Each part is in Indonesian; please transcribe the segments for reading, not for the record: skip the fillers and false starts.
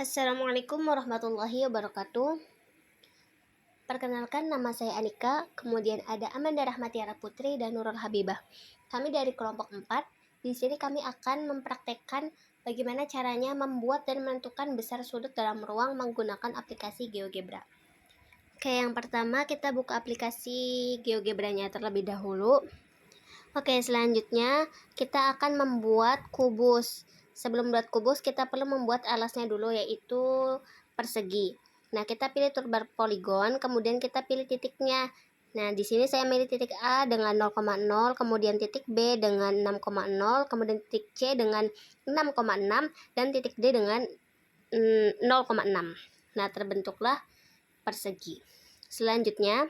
Assalamualaikum warahmatullahi wabarakatuh. Perkenalkan, nama saya Anika, kemudian ada Amanda Rahmatiara Putri dan Nurul Habibah. Kami dari kelompok 4. Di sini kami akan mempraktekkan bagaimana caranya membuat dan menentukan besar sudut dalam ruang menggunakan aplikasi GeoGebra. Oke, yang pertama kita buka aplikasi GeoGebra-nya terlebih dahulu. Oke, selanjutnya kita akan membuat kubus. Sebelum membuat kubus, kita perlu membuat alasnya dulu, yaitu persegi. Nah, kita pilih toolbar poligon, kemudian kita pilih titiknya. Nah, di sini saya pilih titik A dengan 0,0, kemudian titik B dengan 6,0, kemudian titik C dengan 6,6, dan titik D dengan 0,6. Nah, terbentuklah persegi. Selanjutnya,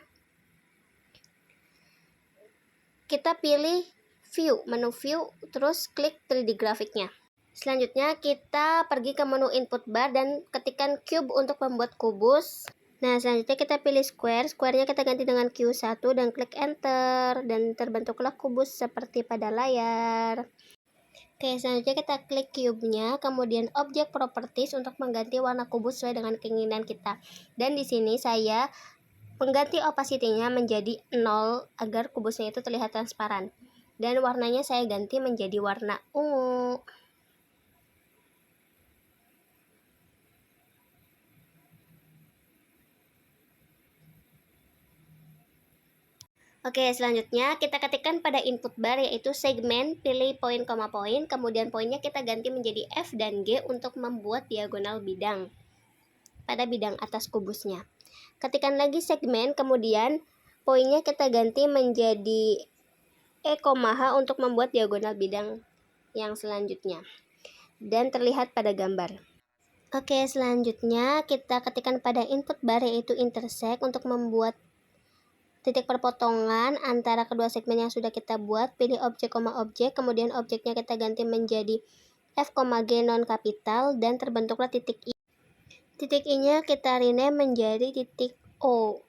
kita pilih view, menu view, terus klik 3D grafiknya. Selanjutnya kita pergi ke menu input bar dan ketikkan cube untuk membuat kubus. Nah, selanjutnya kita pilih square, square-nya kita ganti dengan Q1 dan klik enter, dan terbentuklah kubus seperti pada layar. Oke, selanjutnya kita klik cube-nya, kemudian object properties untuk mengganti warna kubus sesuai dengan keinginan kita. Dan di sini saya mengganti opacity-nya menjadi 0 agar kubusnya itu terlihat transparan. Dan warnanya saya ganti menjadi warna ungu. Oke, selanjutnya kita ketikkan pada input bar yaitu segmen, pilih poin koma poin, kemudian poinnya kita ganti menjadi F dan G untuk membuat diagonal bidang pada bidang atas kubusnya. Ketikkan lagi segmen, kemudian poinnya kita ganti menjadi E, H untuk membuat diagonal bidang yang selanjutnya dan terlihat pada gambar. Oke, selanjutnya kita ketikkan pada input bar yaitu intersect untuk membuat titik perpotongan antara kedua segmen yang sudah kita buat. Pilih objek, kemudian objeknya kita ganti menjadi F, G non kapital dan terbentuklah titik I. Titik I-nya kita rename menjadi titik O,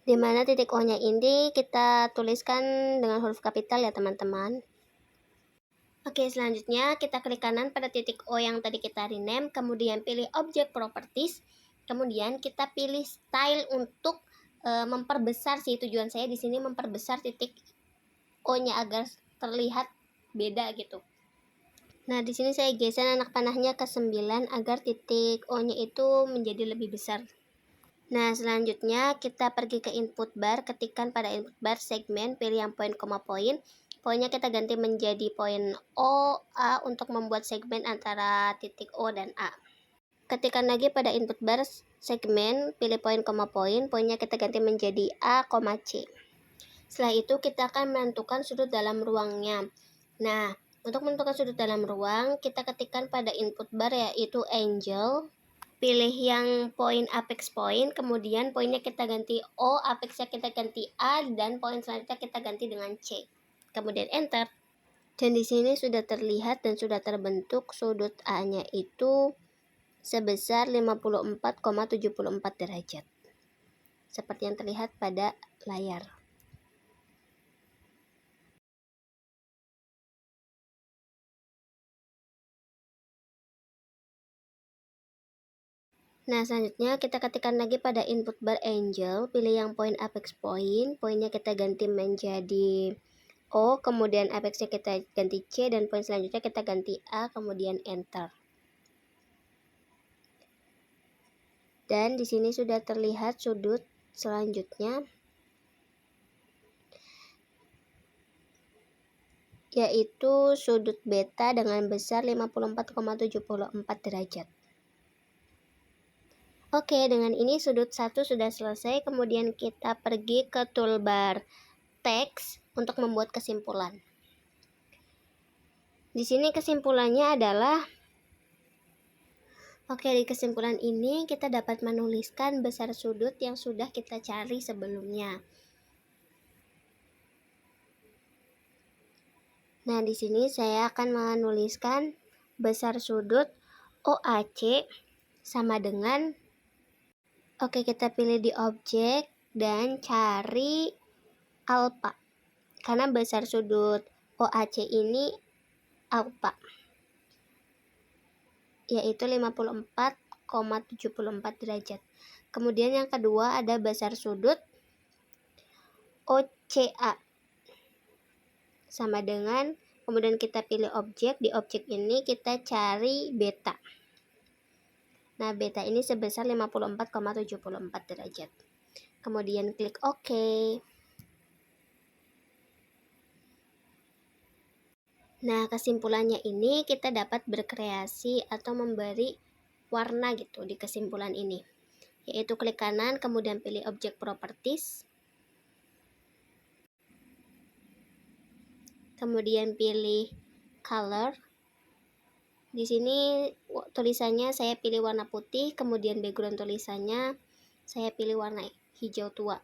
dimana titik O-nya ini kita tuliskan dengan huruf kapital ya teman-teman. Oke, selanjutnya kita klik kanan pada titik O yang tadi kita rename, kemudian pilih object properties, kemudian kita pilih style untuk memperbesar sih. Tujuan saya di sini memperbesar titik O-nya agar terlihat beda gitu. Nah, di sini saya geser anak panahnya ke 9 agar titik O-nya itu menjadi lebih besar. Nah, selanjutnya kita pergi ke input bar, ketikkan pada input bar segmen, pilih yang poin koma poin. Poinnya kita ganti menjadi poin O, A untuk membuat segmen antara titik O dan A. Ketikkan lagi pada input bar segmen, pilih poin koma poin, poinnya kita ganti menjadi A, C. Setelah itu kita akan menentukan sudut dalam ruangnya. Nah, untuk menentukan sudut dalam ruang, kita ketikkan pada input bar yaitu angle. Pilih yang poin apex point, kemudian poinnya kita ganti O, apexnya kita ganti A, dan poin selanjutnya kita ganti dengan C. Kemudian enter. Dan di sini sudah terlihat dan sudah terbentuk sudut A-nya itu sebesar 54,74 derajat. Seperti yang terlihat pada layar. Nah, selanjutnya kita ketikkan lagi pada input bar angle, pilih yang poin apex point, poinnya kita ganti menjadi O, kemudian apexnya kita ganti C, dan poin selanjutnya kita ganti A, kemudian enter. Dan di sini sudah terlihat sudut selanjutnya, yaitu sudut beta dengan besar 54,74 derajat. Oke, dengan ini sudut 1 sudah selesai. Kemudian kita pergi ke toolbar text untuk membuat kesimpulan. Di sini kesimpulannya adalah, oke, di kesimpulan ini kita dapat menuliskan besar sudut yang sudah kita cari sebelumnya. Nah, di sini saya akan menuliskan besar sudut OAC sama dengan, oke, kita pilih di objek dan cari alpha. Karena besar sudut OAC ini alpha. yaitu 54,74 derajat. Kemudian yang kedua ada besar sudut OCA. Sama dengan, kemudian kita pilih objek, di objek ini kita cari beta. Nah, beta ini sebesar 54,74 derajat. Kemudian klik OK. Nah, kesimpulannya ini kita dapat berkreasi atau memberi warna gitu di kesimpulan ini. Yaitu klik kanan, kemudian pilih objek properties. Kemudian pilih color. Di sini tulisannya saya pilih warna putih, kemudian background tulisannya saya pilih warna hijau tua.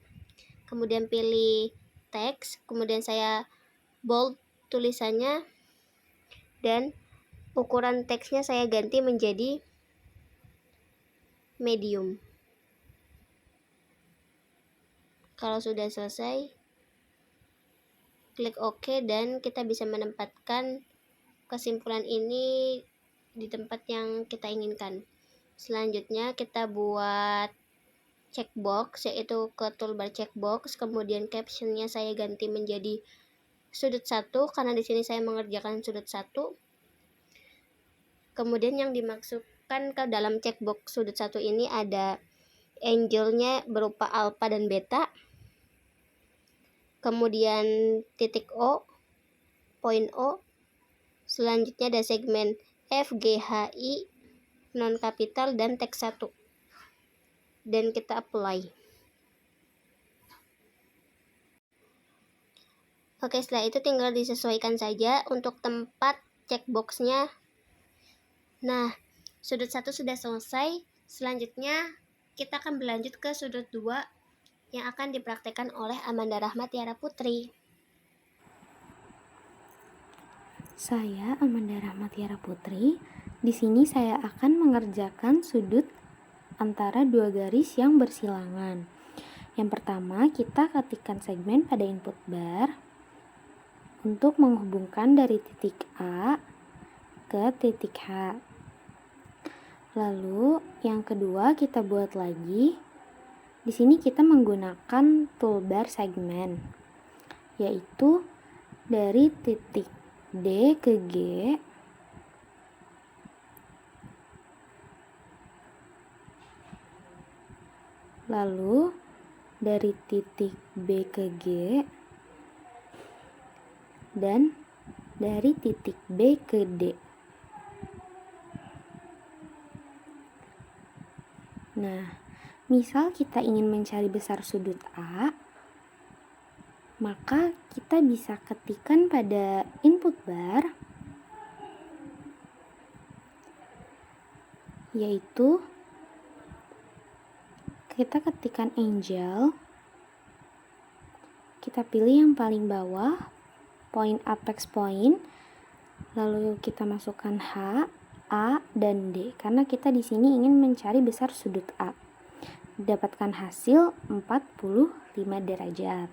Kemudian pilih teks, kemudian saya bold tulisannya, dan ukuran teksnya saya ganti menjadi medium. Kalau sudah selesai, klik OK dan kita bisa menempatkan kesimpulan ini di tempat yang kita inginkan. Selanjutnya kita buat checkbox, yaitu ke toolbar checkbox, kemudian captionnya saya ganti menjadi sudut 1 karena di sini saya mengerjakan sudut 1. Kemudian yang dimaksudkan ke dalam checkbox sudut 1 ini ada angle-nya berupa alpha dan beta. Kemudian titik O, poin O. Selanjutnya ada segmen F, G, H, I, non kapital dan teks 1. Dan kita apply. Oke, setelah itu tinggal disesuaikan saja untuk tempat checkboxnya. Nah, sudut 1 sudah selesai. Selanjutnya kita akan berlanjut ke sudut 2 yang akan dipraktekkan oleh Amanda Rahmat Tiara Putri. Saya Amanda Rahmat Tiara Putri. Di sini saya akan mengerjakan sudut antara dua garis yang bersilangan. Yang pertama, kita ketikkan segmen pada input bar untuk menghubungkan dari titik A ke titik H. Lalu yang kedua kita buat lagi. Di sini kita menggunakan toolbar segmen, yaitu dari titik D ke G, lalu dari titik B ke G, dan dari titik B ke D. Nah, misal kita ingin mencari besar sudut A, maka kita bisa ketikkan pada input bar, yaitu kita ketikkan angle, kita pilih yang paling bawah, point apex point, lalu kita masukkan H, A, dan D, karena kita di sini ingin mencari besar sudut A. Dapatkan hasil 45 derajat.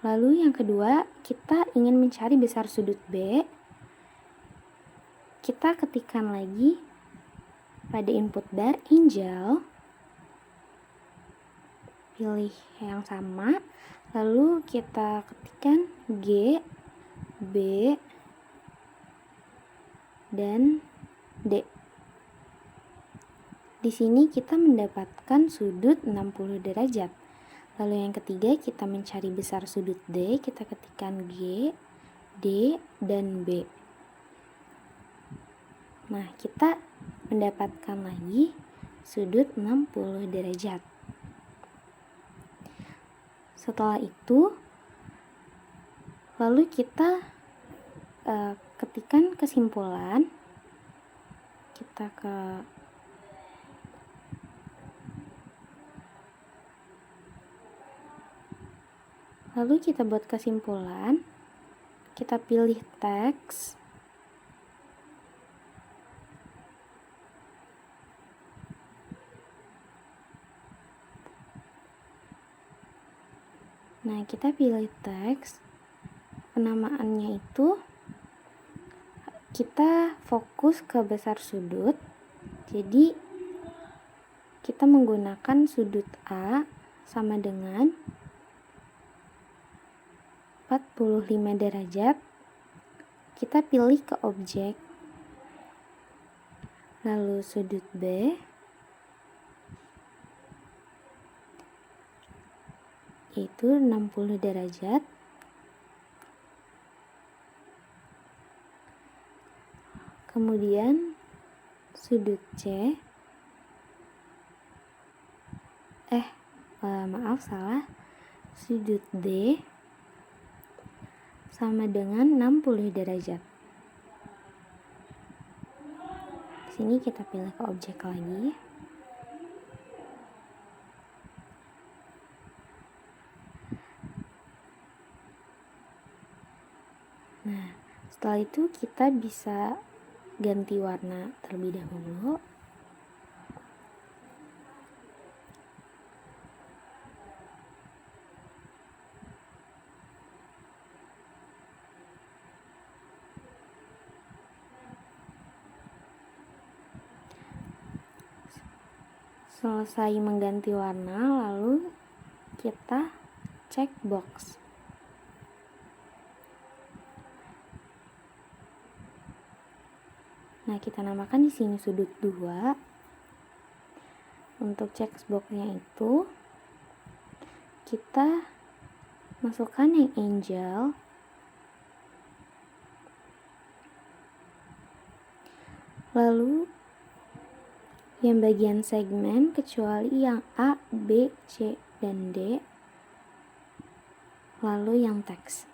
Lalu yang kedua, kita ingin mencari besar sudut B. Kita ketikkan lagi pada input bar angle, pilih yang sama, lalu kita ketikkan G, B, dan D. Di sini kita mendapatkan sudut 60 derajat. Lalu yang ketiga, kita mencari besar sudut D, kita ketikkan G, D, dan B. Nah, kita mendapatkan lagi sudut 60 derajat. Setelah itu, lalu kita ketikkan kesimpulan. Kita ke Lalu kita buat kesimpulan, kita pilih teks, nah kita pilih teks, penamaannya itu kita fokus ke besar sudut. Jadi kita menggunakan sudut A sama dengan 45 derajat. Kita pilih ke objek. Lalu sudut B yaitu 60 derajat. Kemudian sudut C sudut D sama dengan 60 derajat. Sini kita pilih ke objek lagi. Nah, setelah itu kita bisa ganti warna terlebih dahulu. Selesai mengganti warna, lalu kita cek box. Nah, kita namakan di sini sudut 2. Untuk checkbox-nya itu kita masukkan yang angel. Lalu yang bagian segmen kecuali yang A, B, C, dan D. Lalu yang teks.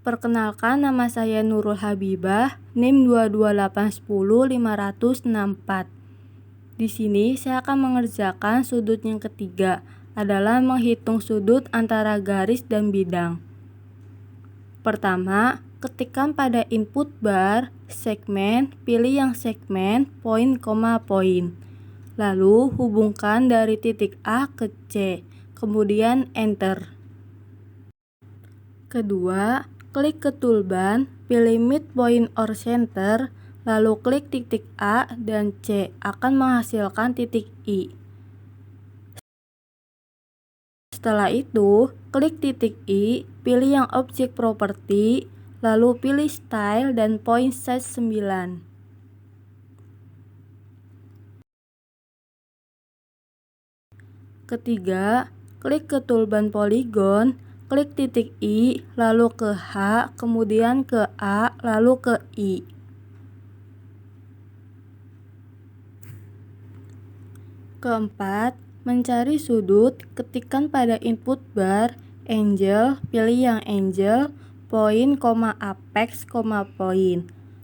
Perkenalkan, nama saya Nurul Habibah, NIM 228105064. Di sini saya akan mengerjakan sudut yang ketiga, adalah menghitung sudut antara garis dan bidang. Pertama, ketikkan pada input bar, segmen, pilih yang segmen, poin, koma, poin. Lalu hubungkan dari titik A ke C, kemudian enter. Kedua, klik ke toolbar, pilih midpoint or center, lalu klik titik A dan C akan menghasilkan titik I. Setelah itu, klik titik I, pilih yang object property, lalu pilih style dan point size 9. Ketiga, klik ke toolbar polygon, klik titik I, lalu ke H, kemudian ke A, lalu ke I. Keempat, mencari sudut, ketikkan pada input bar, angel, pilih yang angel, poin, apex, poin.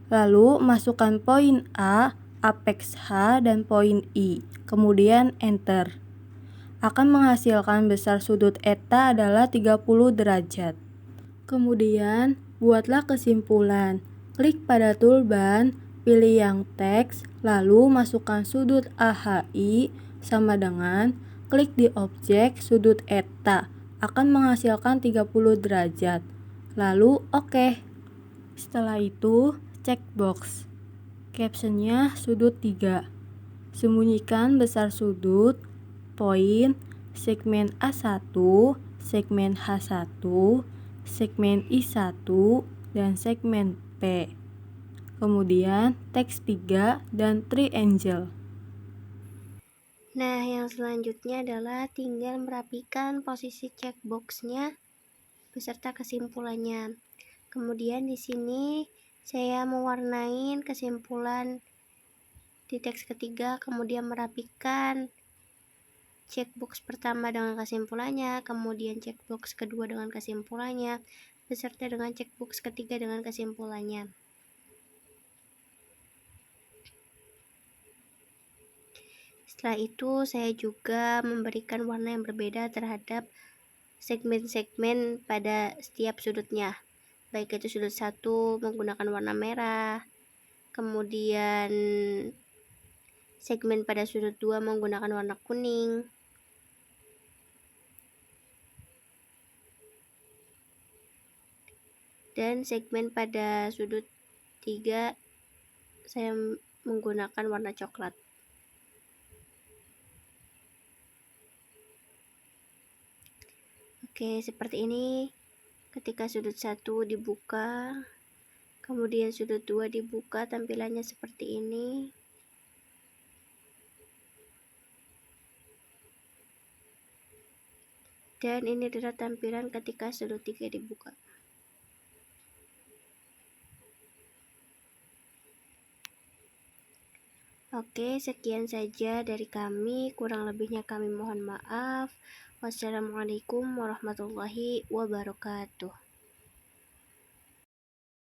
Lalu masukkan poin A, apex H, dan poin I, kemudian enter. Akan menghasilkan besar sudut eta adalah 30 derajat. Kemudian, buatlah kesimpulan. Klik pada toolbar, pilih yang teks, lalu masukkan sudut AHI sama dengan klik di objek sudut eta. Akan menghasilkan 30 derajat. Lalu oke. Setelah itu, cek box. Captionnya sudut 3. Sembunyikan besar sudut, poin, segmen A1, segmen H1, segmen I1, dan segmen P. kemudian teks 3 dan triangle. Nah, yang selanjutnya adalah tinggal merapikan posisi checkbox-nya beserta kesimpulannya. Kemudian di sini saya mewarnain kesimpulan di teks ketiga, kemudian merapikan checkbox pertama dengan kesimpulannya, kemudian checkbox kedua dengan kesimpulannya, beserta dengan checkbox ketiga dengan kesimpulannya. Setelah itu, saya juga memberikan warna yang berbeda terhadap segmen-segmen pada setiap sudutnya. Baik itu sudut 1 menggunakan warna merah, kemudian segmen pada sudut 2 menggunakan warna kuning, dan segmen pada sudut 3 saya menggunakan warna coklat. Oke, seperti ini. Ketika sudut 1 dibuka, kemudian sudut 2 dibuka, tampilannya seperti ini. Dan ini adalah tampilan ketika sudut 3 dibuka. Oke, sekian saja dari kami. Kurang lebihnya kami mohon maaf. Wassalamualaikum warahmatullahi wabarakatuh.